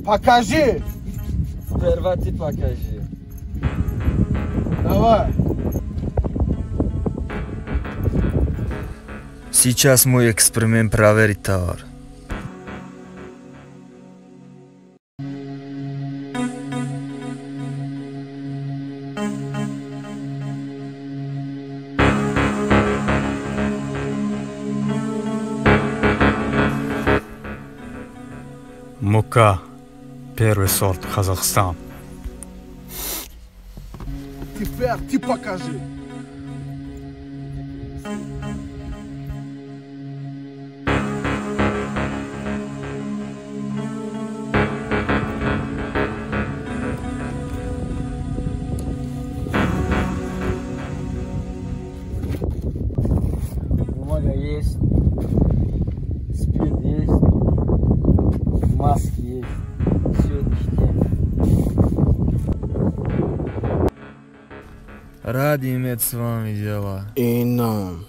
Покажи! Сперва ты покажи. Давай! Сейчас мой эксперимент проверит товар. Мука. Первый сорт, Казахстан. Теперь ты покажи! Бумага есть, спирт есть, маски есть, все ништяк. Рад иметь с вами дела. И нам.